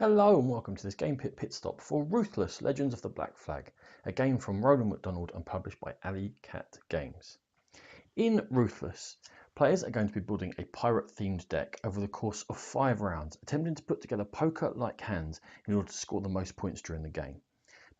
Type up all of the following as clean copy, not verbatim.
Hello and welcome to this Game Pit Stop for Ruthless, Legends of the Black Flag, a game from Roland MacDonald and published by Alley Cat Games. In Ruthless, players are going to be building a pirate-themed deck over the course of 5 rounds, attempting to put together poker-like hands in order to score the most points during the game.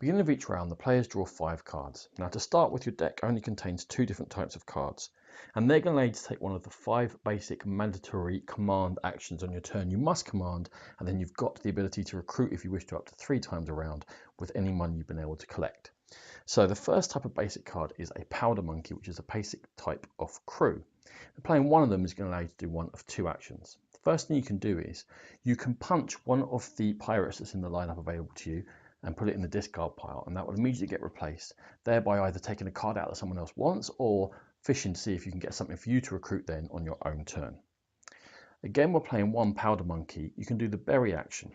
Beginning of each round, the players draw 5 cards. Now to start with, your deck only contains 2 different types of cards, and they're going to allow you to take one of the 5 basic mandatory command actions on your turn. You must command, and then you've got the ability to recruit if you wish to up to 3 times a round with any money you've been able to collect. So the first type of basic card is a powder monkey, which is a basic type of crew. Playing one of them is going to allow you to do one of 2 actions. The first thing you can do is you can punch one of the pirates that's in the lineup available to you and put it in the discard pile, and that will immediately get replaced, thereby either taking a card out that someone else wants or fishing to see if you can get something for you to recruit then on your own turn. Again, we're playing one powder monkey. You can do the bury action.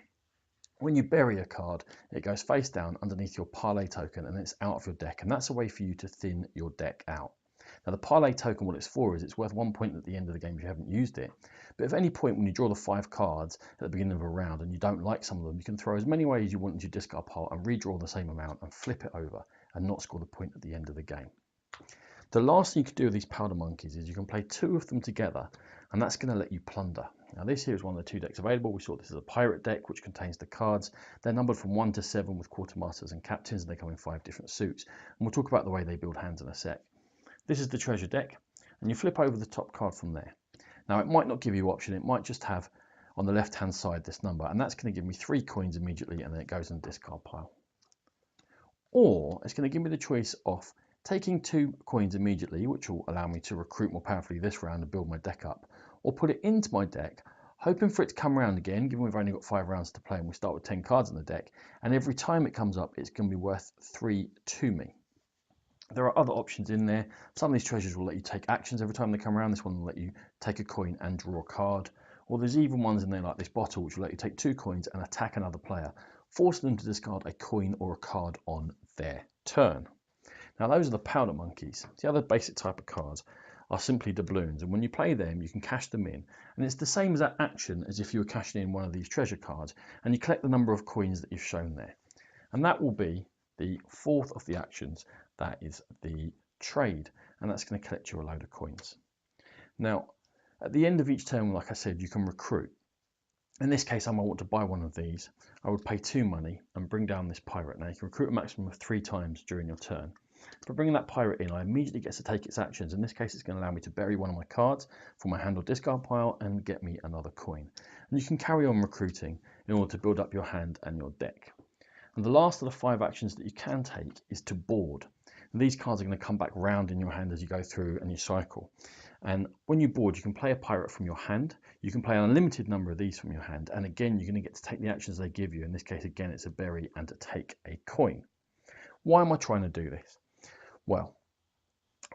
When you bury a card, it goes face down underneath your parlay token and it's out of your deck, and that's a way for you to thin your deck out. Now the parlay token, what it's for is it's worth 1 point at the end of the game if you haven't used it. But if at any point when you draw the 5 cards at the beginning of a round and you don't like some of them, you can throw as many away as you want into your discard pile and redraw the same amount and flip it over and not score the point at the end of the game. The last thing you can do with these powder monkeys is you can play 2 of them together, and that's going to let you plunder. Now this here is one of the 2 decks available. We saw this as a pirate deck, which contains the cards. They're numbered from 1 to 7 with quartermasters and captains, and they come in 5 different suits. And we'll talk about the way they build hands in a sec. This is the treasure deck, and you flip over the top card from there. Now it might not give you option, it might just have on the left hand side this number, and that's going to give me 3 coins immediately, and then it goes in the discard pile. Or it's going to give me the choice of taking 2 coins immediately, which will allow me to recruit more powerfully this round and build my deck up, or put it into my deck, hoping for it to come around again, given we've only got 5 rounds to play and we start with 10 cards in the deck, and every time it comes up it's going to be worth 3 to me. There are other options in there. Some of these treasures will let you take actions every time they come around. This one will let you take a coin and draw a card. Or there's even ones in there like this bottle, which will let you take 2 coins and attack another player, forcing them to discard a coin or a card on their turn. Now those are the powder monkeys. The other basic type of cards are simply doubloons, and when you play them you can cash them in, and it's the same as that action as if you were cashing in one of these treasure cards, and you collect the number of coins that you've shown there. And that will be the 4th of the actions. That is the trade, and that's going to collect you a load of coins. Now at the end of each turn, like I said, you can recruit. In this case, I might want to buy one of these. I would pay 2 money and bring down this pirate. Now you can recruit a maximum of 3 times during your turn. But bringing that pirate in, I immediately get to take its actions. In this case, it's going to allow me to bury one of my cards for my hand or discard pile and get me another coin. And you can carry on recruiting in order to build up your hand and your deck. And the last of the 5 actions that you can take is to board. And these cards are going to come back round in your hand as you go through and you cycle. And when you board, you can play a pirate from your hand. You can play an unlimited number of these from your hand. And again, you're going to get to take the actions they give you. In this case, again, it's a bury and to take a coin. Why am I trying to do this? Well,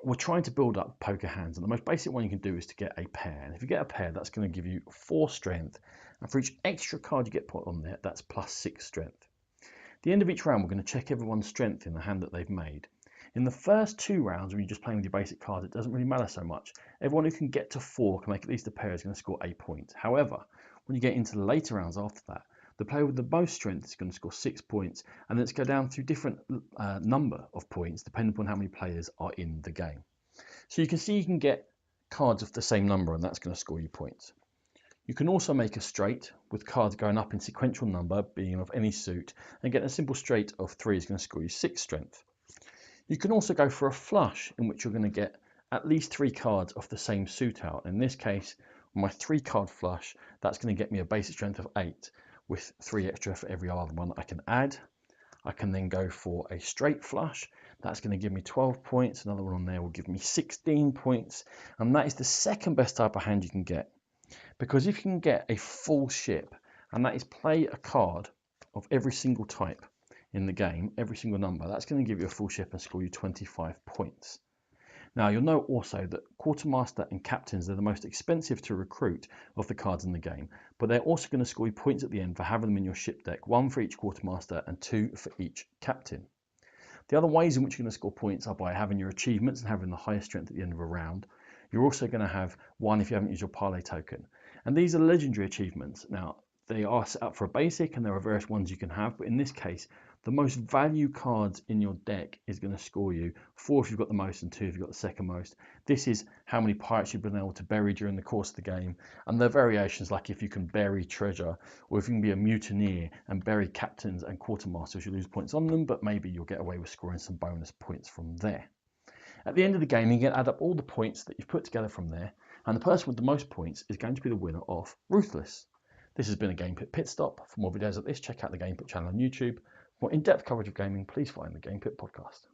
we're trying to build up poker hands, and the most basic one you can do is to get a pair. And if you get a pair, that's going to give you 4 strength, and for each extra card you get put on there, that's plus 6 strength. At the end of each round, we're going to check everyone's strength in the hand that they've made. In the first 2 rounds, when you're just playing with your basic cards, it doesn't really matter so much. Everyone who can get to 4 can make at least a pair is going to score 8 points. However, when you get into the later rounds after that, the player with the most strength is going to score 6 points, and then it's go down through different number of points depending upon how many players are in the game. So you can see you can get cards of the same number, and that's going to score you points. You can also make a straight with cards going up in sequential number, being of any suit, and getting a simple straight of 3 is going to score you 6 strength. You can also go for a flush, in which you're going to get at least 3 cards of the same suit out. In this case, my 3 card flush, that's going to get me a basic strength of 8. With 3 extra for every other one that I can add. I can then go for a straight flush. That's going to give me 12 points. Another one on there will give me 16 points. And that is the second best type of hand you can get. Because if you can get a full ship, and that is play a card of every single type in the game, every single number, that's going to give you a full ship and score you 25 points. Now you'll note also that quartermaster and captains are the most expensive to recruit of the cards in the game, but they're also going to score you points at the end for having them in your ship deck, 1 for each quartermaster and 2 for each captain. The other ways in which you're going to score points are by having your achievements and having the highest strength at the end of a round. You're also going to have 1 if you haven't used your parlay token, and these are legendary achievements. Now they are set up for a basic, and there are various ones you can have, but in this case, the most value cards in your deck is going to score you 4 if you've got the most and 2 if you've got the second most. This is how many pirates you've been able to bury during the course of the game, and there are variations like if you can bury treasure, or if you can be a mutineer and bury captains and quartermasters, you lose points on them, but maybe you'll get away with scoring some bonus points from there. At the end of the game, you can add up all the points that you've put together from there, and the person with the most points is going to be the winner of Ruthless. This has been a Game Pit Pit Stop. For more videos like this, check out the Game Pit channel on YouTube. For more in-depth coverage of gaming, please find the Game Pit podcast.